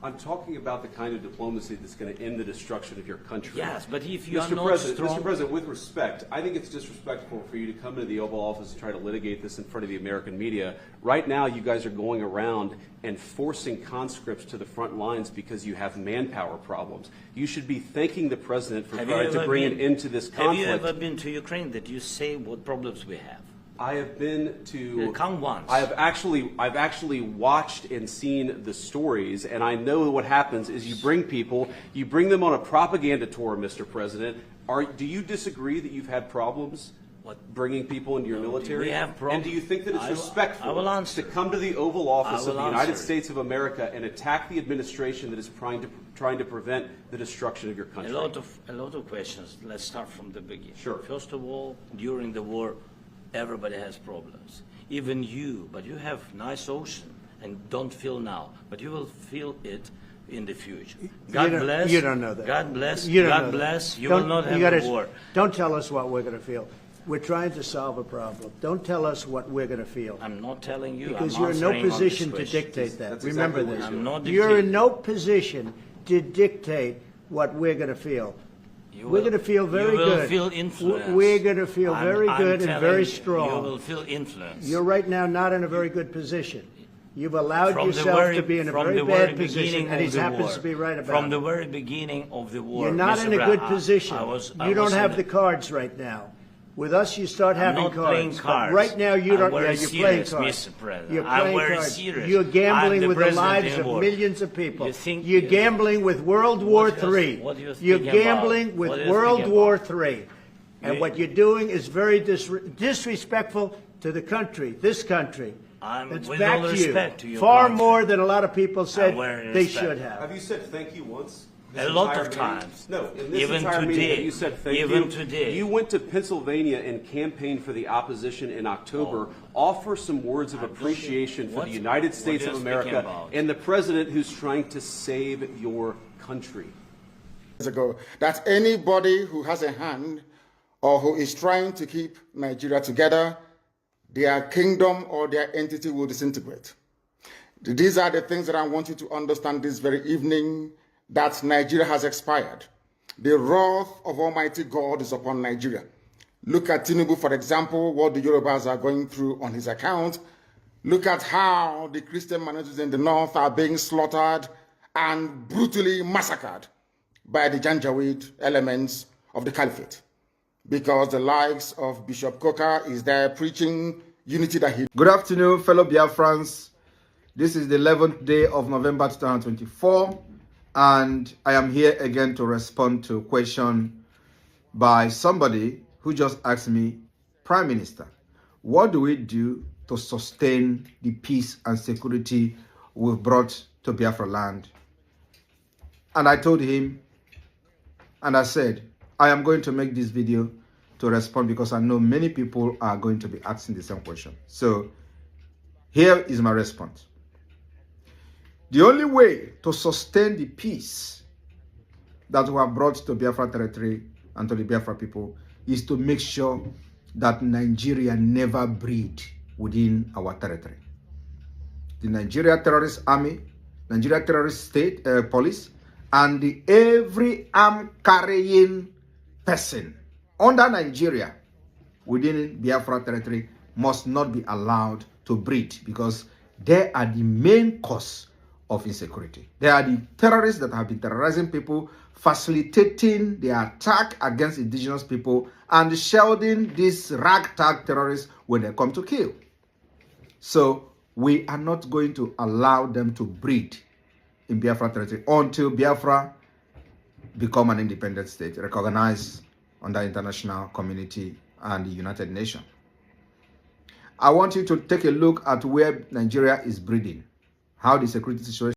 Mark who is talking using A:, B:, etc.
A: I'm talking about the kind of diplomacy that's going to end the destruction of your country.
B: Yes, but if you are
A: Mr.
B: not
A: President,
B: strong...
A: Mr. President, with respect, I think it's disrespectful for you to come into the Oval Office and try to litigate this in front of the American media. Right now, you guys are going around and forcing conscripts to the front lines because you have manpower problems. You should be thanking the President for trying to bring an end to this conflict.
B: Have you ever been to Ukraine that you say what problems we have?
A: I have been to.
B: Come once.
A: I've actually watched and seen the stories, and I know what happens is you bring them on a propaganda tour, Mr. President. Do you disagree that you've had problems bringing people into your military?
B: We have problems.
A: And do you think that it's respectful to come to the Oval Office of the United States of America and attack the administration that is trying to prevent the destruction of your country?
B: A lot of questions. Let's start from the beginning.
A: Sure.
B: First of all, during the war, everybody has problems. Even you, but you have nice ocean and don't feel now, but you will feel it in the future. God bless.
C: You don't know that.
B: God bless.
C: You don't
B: God
C: know
B: bless.
C: That.
B: You will not have a war.
C: Don't tell us what we're going to feel. We're trying to solve a problem. Don't tell us what we're going to feel.
B: I'm not telling you.
C: Because
B: I'm
C: you're in no
B: answering
C: position
B: on
C: to
B: this
C: dictate that.
A: That's
C: Remember
A: exactly
C: this.
B: I'm not
C: You're
B: dictating.
C: in no position to dictate what we're going to feel. We're going to feel very good.
B: You will feel influence.
C: We're going to feel very good and very strong.
B: You will feel influence.
C: You're right now not in a very good position. You've allowed yourself to be in a very bad position, and he happens to be right about it.
B: From the very beginning of the war.
C: You're not in a good position. You don't have the cards right now. With us, you start having
B: I'm not
C: cards.
B: playing cards.
C: But right now, you don't.
B: I'm
C: Yeah, you're playing
B: serious,
C: cards.
B: Mr. President.
C: You're
B: I'm
C: playing
B: very
C: cards.
B: serious.
C: You're gambling
B: I'm
C: with the
B: president
C: lives
B: in
C: of
B: war.
C: millions of people.
B: You're
C: Gambling with World War III.
B: What do you
C: You're
B: think
C: gambling
B: about?
C: with
B: What do you
C: World
B: think
C: War
B: about?
C: III. And what you're doing is very disrespectful to the country, this country. It's
B: with
C: back
B: all
C: to
B: respect to
C: you.
B: your
C: Far
B: country.
C: more than a lot of people said
B: very
C: they
B: respect.
C: should have.
A: Have you said thank you once?
B: A lot
A: entire
B: of
A: meeting?
B: times.
A: No, in this
B: Even
A: entire
B: today.
A: meeting, you said thank
B: Even
A: you.
B: today.
A: You went to Pennsylvania and campaigned for the opposition in October. Offer some words of appreciation for the United States of America and the president who's trying to save your country.
D: Ago, that anybody who has a hand or who is trying to keep Nigeria together, their kingdom or their entity will disintegrate. These are the things that I want you to understand this very evening, that Nigeria has expired. The wrath of Almighty God is upon Nigeria. Look at Tinubu, for example, what the Yorubas are going through on his account. Look at how the Christian minorities in the north are being slaughtered and brutally massacred by the Janjaweed elements of the caliphate. Because the likes of Bishop Coker is there preaching unity that he...
E: Good afternoon, fellow Biafrans. This is the 11th day of November 2024, and I am here again to respond to a question by somebody who just asked me, Prime Minister, what do we do to sustain the peace and security we've brought to Biafra land? And I told him, and I said, I am going to make this video to respond because I know many people are going to be asking the same question. So here is my response. The only way to sustain the peace that we have brought to Biafra territory and to the Biafra people is to make sure that Nigeria never breed within our territory. The Nigeria terrorist army, Nigeria terrorist state police, and every arm-carrying person under Nigeria within Biafra territory must not be allowed to breed, because they are the main cause of insecurity. They are the terrorists that have been terrorizing people, facilitating the attack against indigenous people, and shielding these ragtag terrorists when they come to kill. So we are not going to allow them to breed in Biafra territory until Biafra become an independent state, recognized under international community and the United Nations. I want you to take a look at where Nigeria is breeding, how the security situation